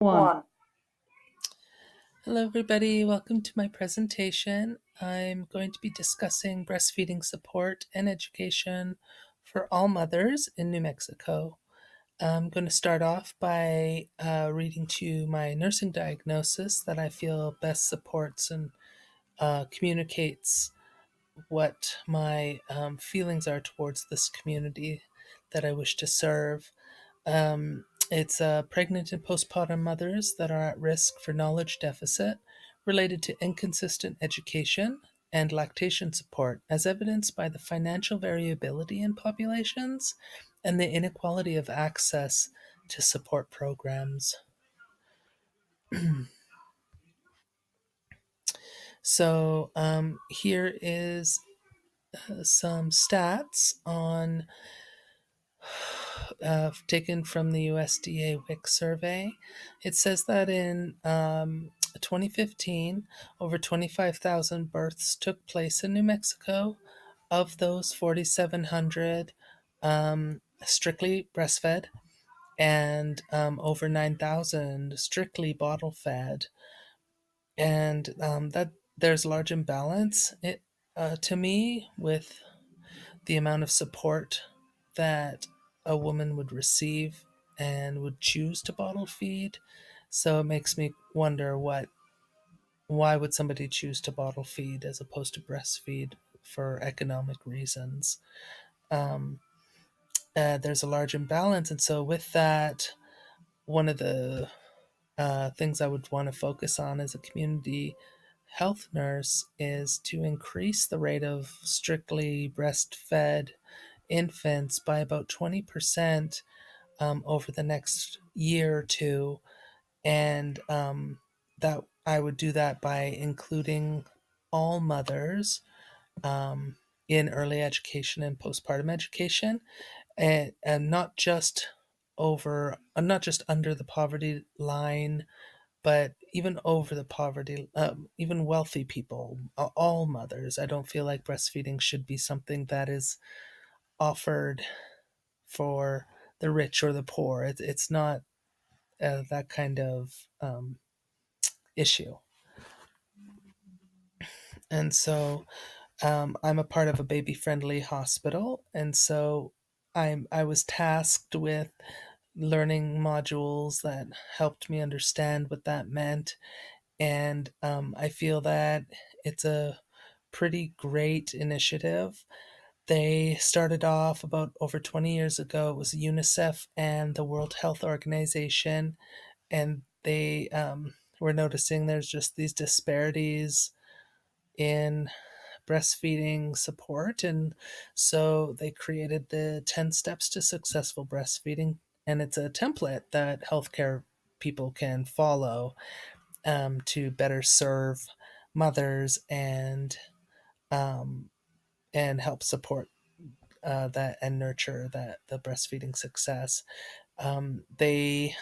One. Hello, everybody. Welcome to my presentation. I'm going to be discussing breastfeeding support and education for all mothers in New Mexico. I'm going to start off by reading to you my nursing diagnosis that I feel best supports and communicates what my feelings are towards this community that I wish to serve. It's pregnant and postpartum mothers that are at risk for knowledge deficit related to inconsistent education and lactation support, as evidenced by the financial variability in populations and the inequality of access to support programs. So here is some stats on taken from the USDA WIC survey. It says that in 2015, over 25,000 births took place in New Mexico. Of those, 4,700 strictly breastfed, and over 9,000 strictly bottle fed. And that there's a large imbalance to me with the amount of support that a woman would receive and would choose to bottle feed. So it makes me wonder why would somebody choose to bottle feed as opposed to breastfeed for economic reasons. Um, there's a large imbalance, and so with that, one of the things I would want to focus on as a community health nurse is to increase the rate of strictly breastfed infants by about 20% over the next year or two. And that I would do that by including all mothers um, in early education and postpartum education, and not just under the poverty line, but even over the poverty, even wealthy people, all mothers. I don't feel like breastfeeding should be something that is offered for the rich or the poor. It's not that kind of issue. And so I'm a part of a baby friendly hospital. And so I was tasked with learning modules that helped me understand what that meant. And I feel that it's a pretty great initiative. They started off about over 20 years ago. It was UNICEF and the World Health Organization, and they were noticing there's just these disparities in breastfeeding support. And so they created the 10 steps to successful breastfeeding. And it's a template that healthcare people can follow to better serve mothers um, and help support that and nurture that the breastfeeding success. They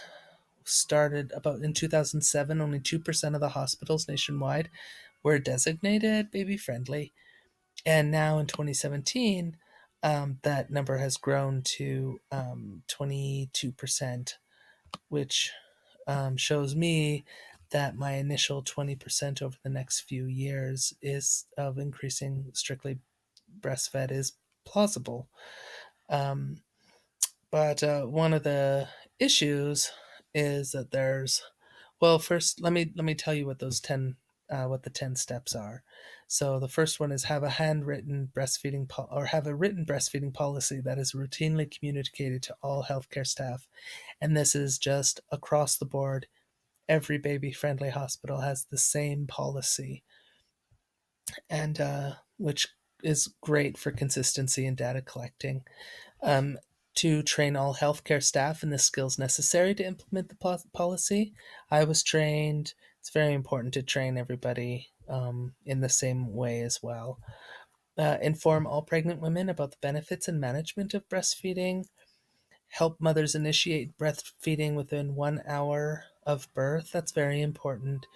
started about in 2007. Only 2% of the hospitals nationwide were designated baby friendly, and now in 2017, that number has grown to 22%, which shows me that my initial 20% over the next few years is of increasing strictly breastfed is plausible. Um, but one of the issues is that there's well, first let me tell you what the 10 steps are. So the first one is have a handwritten breastfeeding or have a written breastfeeding policy that is routinely communicated to all healthcare staff, and this is just across the board. Every baby friendly hospital has the same policy, and which is great for consistency and data collecting. um, to train all healthcare staff in the skills necessary to implement the policy. I was trained. It's very important to train everybody in the same way as well. Inform all pregnant women about the benefits and management of breastfeeding. Help mothers initiate breastfeeding within 1 hour of birth. That's very important,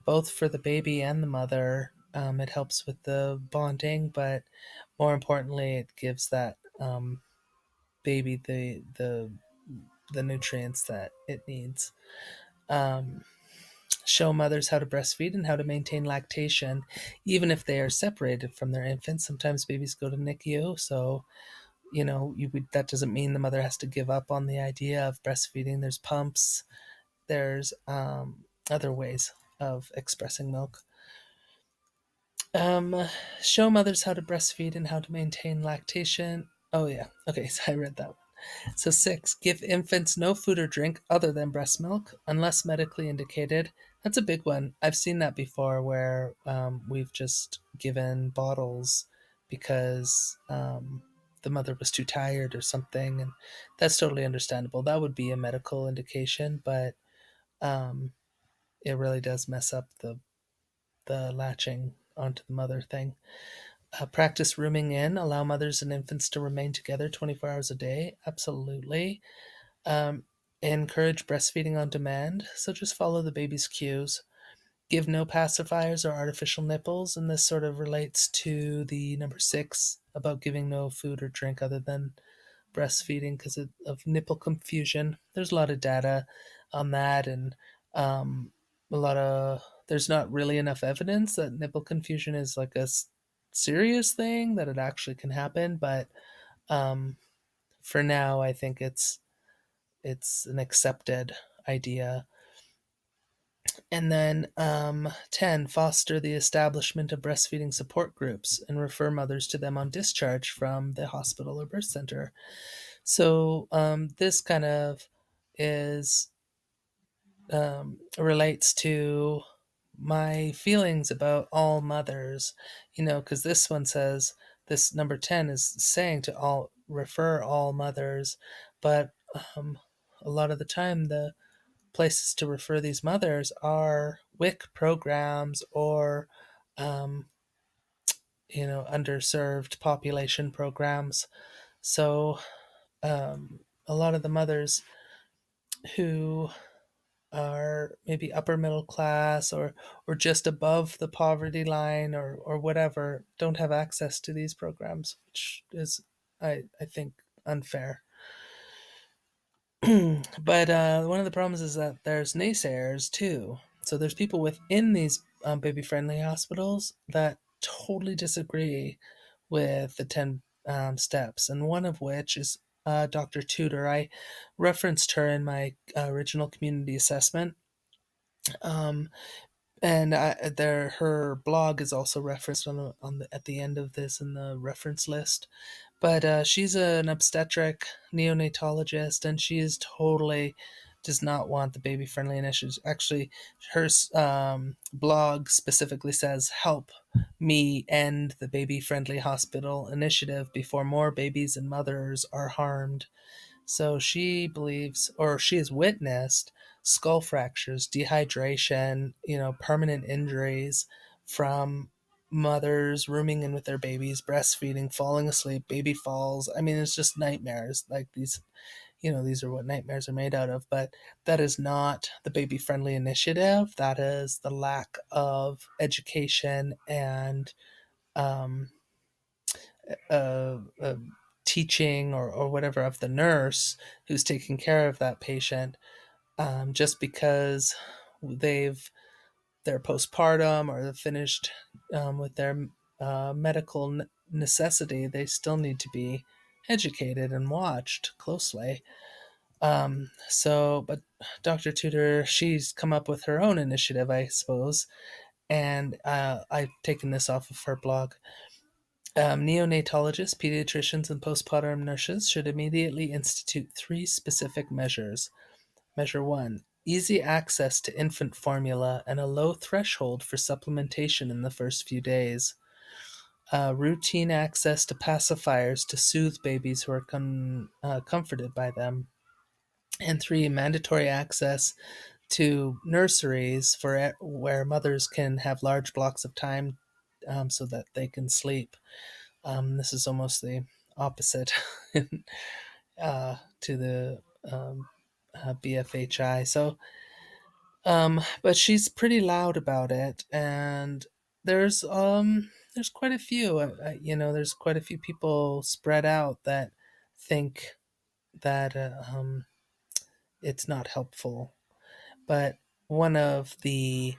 both for the baby and the mother. It helps with the bonding, but more importantly, it gives that baby the nutrients that it needs. Um, Show mothers how to breastfeed and how to maintain lactation, even if they are separated from their infants. Sometimes babies go to NICU, so that doesn't mean the mother has to give up on the idea of breastfeeding. There's pumps, there's other ways of expressing milk. Um, Show mothers how to breastfeed and how to maintain lactation. Oh yeah, okay, so I read that. So, 6, give infants no food or drink other than breast milk unless medically indicated. That's a big one. I've seen that before where we've just given bottles because the mother was too tired or something. And that's totally understandable. That would be a medical indication, but um, it really does mess up the latching onto the mother thing. Practice rooming in, allow mothers and infants to remain together 24 hours a day. Absolutely. Um, Encourage breastfeeding on demand, so just follow the baby's cues. Give no pacifiers or artificial nipples, and this sort of relates to the number 6 about giving no food or drink other than breastfeeding because of nipple confusion. There's a lot of data on that, and a lot of there's not really enough evidence that nipple confusion is like a serious thing that it actually can happen. But um, for now, I think it's an accepted idea. And then 10, foster the establishment of breastfeeding support groups and refer mothers to them on discharge from the hospital or birth center. So this kind of is relates to my feelings about all mothers, because this one says this number 10 is saying to all refer all mothers, but um, a lot of the time the places to refer these mothers are WIC programs or um, underserved population programs. So a lot of the mothers who are maybe upper middle class or just above the poverty line or whatever don't have access to these programs, which is I think unfair. But one of the problems is that there's naysayers too. So there's people within these baby friendly hospitals that totally disagree with the 10 steps, and one of which is Dr. Tudor. I referenced her in my original community assessment. Um, and her blog is also referenced at the end of this in the reference list. But she's an obstetric neonatologist, and she is totally does not want the baby friendly initiatives. Actually, her blog specifically says, "Help me end the baby friendly hospital initiative before more babies and mothers are harmed." So she believes, or she has witnessed, skull fractures, dehydration, permanent injuries from mothers rooming in with their babies, breastfeeding, falling asleep, baby falls. I mean, it's just nightmares. Like these are what nightmares are made out of. But that is not the baby friendly initiative. That is the lack of education and um, uh, teaching or whatever of the nurse who's taking care of that patient, just because they're postpartum or they're finished with their medical necessity, they still need to be educated and watched closely. But Dr. Tudor, she's come up with her own initiative, I suppose, and I've taken this off of her blog. Neonatologists, pediatricians, and postpartum nurses should immediately institute 3 specific measures. Measure 1, easy access to infant formula and a low threshold for supplementation in the first few days. Routine access to pacifiers to soothe babies who are comforted by them. And 3, mandatory access to nurseries where mothers can have large blocks of time so that they can sleep. This is almost the opposite to the BFHI. So, but she's pretty loud about it, and there's quite a few. There's quite a few people spread out that think that it's not helpful. But one of the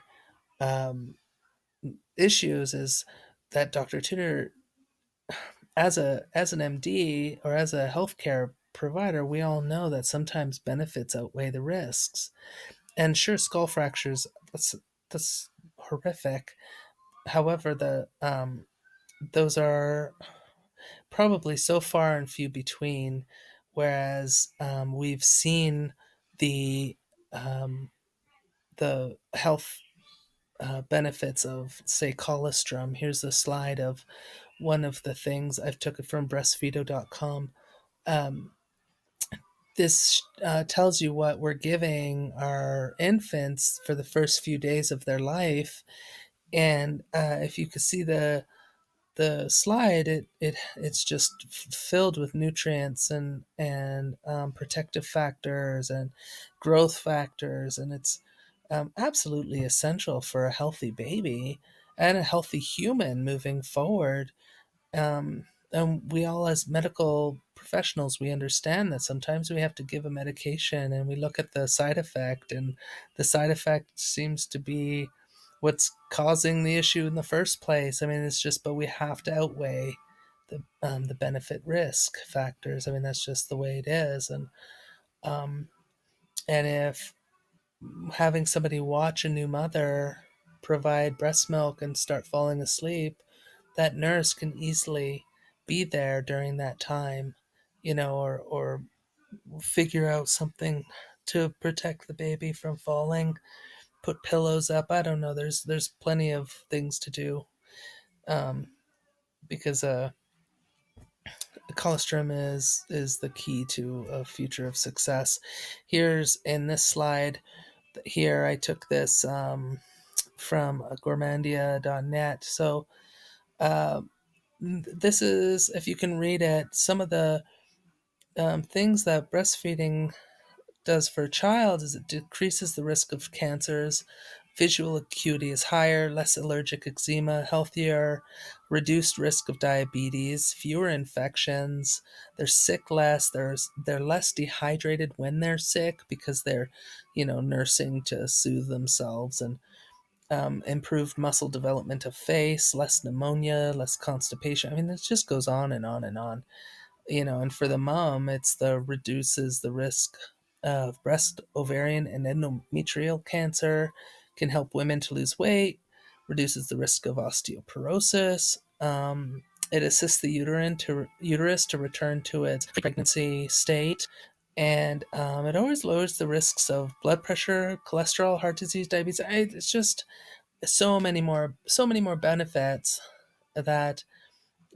um, issues is that Dr. Tudor, as an MD or as a healthcare provider, we all know that sometimes benefits outweigh the risks. And sure, skull fractures, that's horrific. However, the those are probably so far and few between, whereas we've seen the um, the health benefits of, say, colostrum. Here's a slide of one of the things. I've took it from breastfeedo.com. Um, this tells you what we're giving our infants for the first few days of their life, and if you could see the slide, it's just filled with nutrients and protective factors and growth factors, and it's absolutely essential for a healthy baby and a healthy human moving forward. And we all, as medical professionals, we understand that sometimes we have to give a medication and we look at the side effect, and the side effect seems to be what's causing the issue in the first place. I mean, it's just, but we have to outweigh the benefit risk factors. I mean, that's just the way it is. Um, and if having somebody watch a new mother provide breast milk and start falling asleep, that nurse can easily be there during that time, or figure out something to protect the baby from falling, put pillows up. I don't know. There's plenty of things to do, um, because colostrum is the key to a future of success. Here's in this slide. Here I took this from gourmandia.net. So uh, this is, if you can read it, some of the things that breastfeeding does for a child is it decreases the risk of cancers. Visual acuity is higher, less allergic eczema, healthier, reduced risk of diabetes, fewer infections. They're sick less. They're less dehydrated when they're sick because they're, nursing to soothe themselves, and improved muscle development of face, less pneumonia, less constipation. I mean, it just goes on and on and on. And for the mom, it's the reduces the risk of breast, ovarian, and endometrial cancer, can help women to lose weight, reduces the risk of osteoporosis. It assists the uterus to return to its pregnancy state, and it always lowers the risks of blood pressure, cholesterol, heart disease, diabetes. It's just so many more benefits that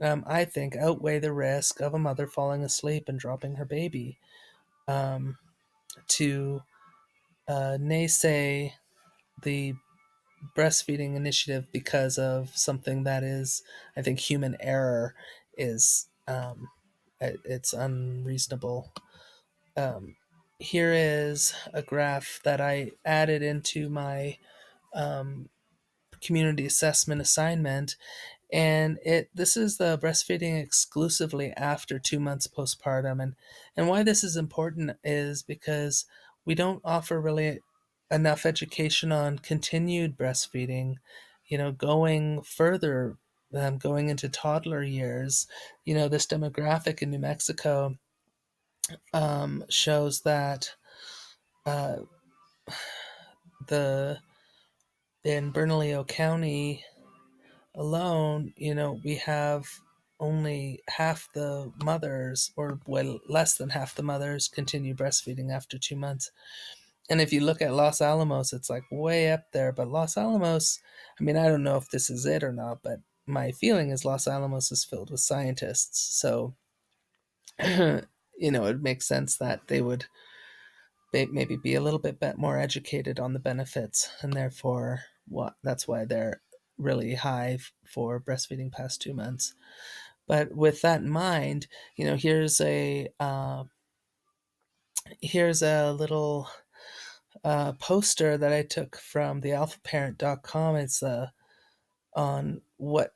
I think outweigh the risk of a mother falling asleep and dropping her baby. Um, to naysay the breastfeeding initiative because of something that is, I think, human error is it's unreasonable. Um, Here is a graph that I added into my um, community assessment assignment, and this is the breastfeeding exclusively after 2 months postpartum. And why this is important is because we don't offer really enough education on continued breastfeeding, going further, going into toddler years. This demographic in New Mexico shows that uh, the in Bernalillo County alone, we have only half the mothers, or well, less than half the mothers, continue breastfeeding after 2 months. And if you look at Los Alamos, it's like way up there. But Los Alamos, I mean, I don't know if this is it or not, but my feeling is Los Alamos is filled with scientists. So, it makes sense that they would maybe be a little bit more educated on the benefits, and therefore that's why they're really high for breastfeeding past 2 months. But with that in mind, here's a little poster that I took from the alphaparent.com. It's on what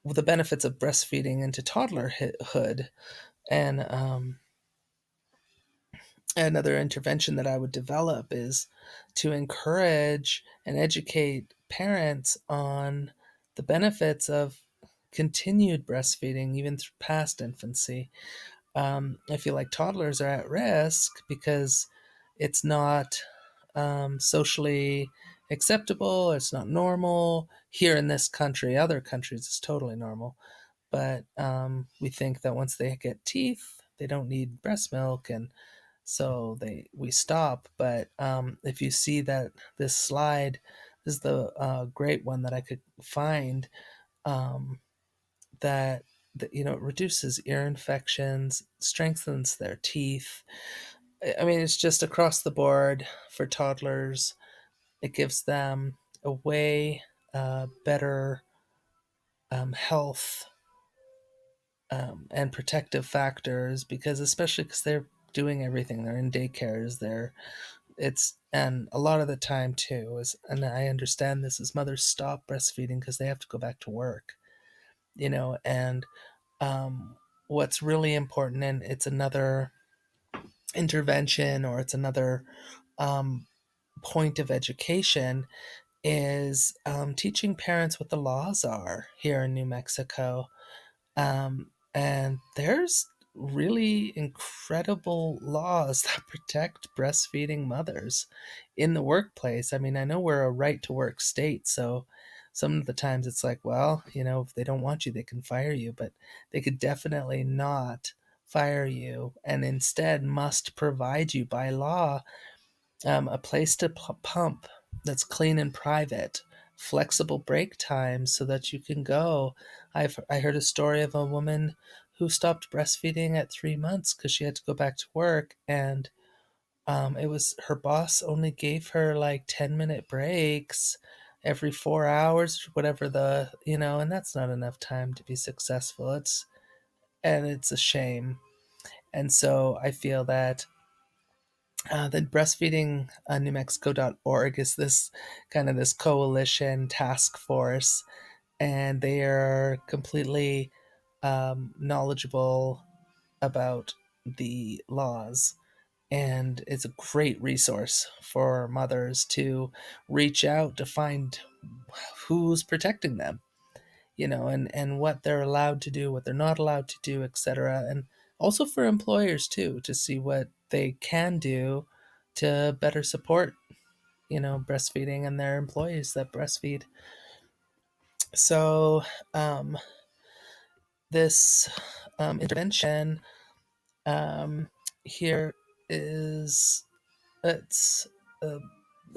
the benefits of breastfeeding into toddlerhood, and Another intervention that I would develop is to encourage and educate parents on the benefits of continued breastfeeding even past infancy. I feel like toddlers are at risk because it's not socially acceptable, it's not normal. Here in this country, other countries, it's totally normal. But we think that once they get teeth, they don't need breast milk, and so we stop. But if you see that this slide, this is the great one that I could find, um, that it reduces ear infections, strengthens their teeth. I mean, it's just across the board for toddlers. It gives them a way better health and protective factors, because especially because they're doing everything, they're in daycares, they're it's and a lot of the time too is, and I understand this, is mothers stop breastfeeding because they have to go back to work, and um, what's really important, and it's another intervention, or it's another um, point of education, is teaching parents what the laws are here in New Mexico. And there's really incredible laws that protect breastfeeding mothers in the workplace. I mean, I know we're a right to work state, so some of the times it's like, well, if they don't want you, they can fire you, but they could definitely not fire you, and instead must provide you by law a place to pump that's clean and private, flexible break times so that you can go. I heard a story of a woman who stopped breastfeeding at 3 months because she had to go back to work, and it was her boss only gave her like 10-minute breaks every 4 hours, whatever and that's not enough time to be successful. It's a shame. And so I feel that the breastfeeding newmexico.org is this kind of this coalition task force, and they are completely knowledgeable about the laws. And it's a great resource for mothers to reach out to find who's protecting them, and what they're allowed to do, what they're not allowed to do, etc. And also for employers too, to see what they can do to better support, breastfeeding and their employees that breastfeed. So um, this intervention um, here is it's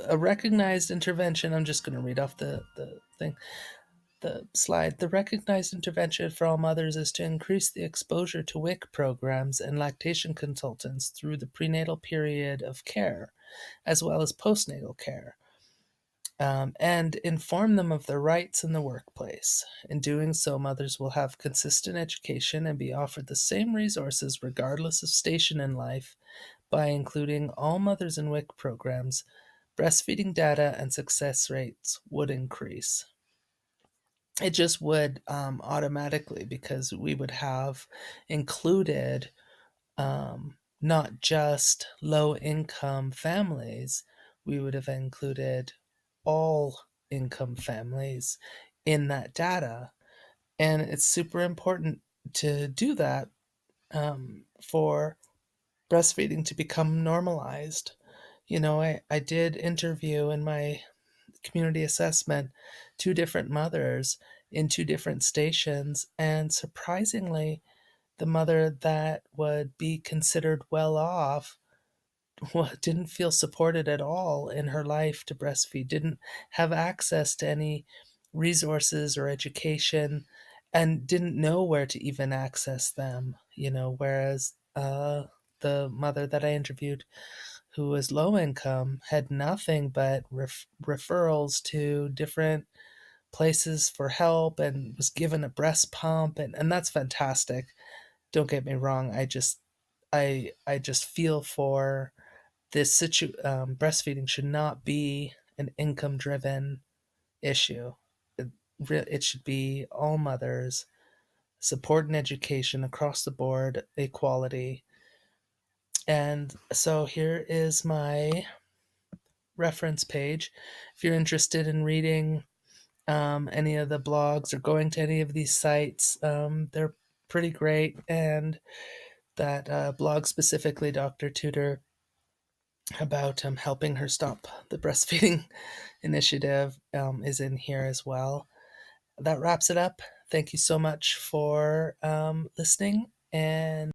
a recognized intervention. I'm just going to read off the thing. The slide. The recognized intervention for all mothers is to increase the exposure to WIC programs and lactation consultants through the prenatal period of care, as well as postnatal care, and inform them of their rights in the workplace. In doing so, mothers will have consistent education and be offered the same resources regardless of station in life. By including all mothers in WIC programs, breastfeeding data and success rates would increase. It just would automatically, because we would have included not just low income families, we would have included all income families in that data. And it's super important to do that for breastfeeding to become normalized. I did interview in my community assessment two different mothers in two different stations, and surprisingly, the mother that would be considered well off didn't feel supported at all in her life to breastfeed, didn't have access to any resources or education, and didn't know where to even access them, whereas the mother that I interviewed, who was low income, had nothing but referrals to different places for help and was given a breast pump, and that's fantastic. Don't get me wrong. I just feel for breastfeeding should not be an income driven issue. It should be all mothers, support and education across the board, equality, And so here is my reference page. If you're interested in reading any of the blogs or going to any of these sites, they're pretty great. And that blog specifically, Dr. Tudor, about helping her stop the breastfeeding initiative, is in here as well. That wraps it up. Thank you so much for listening, and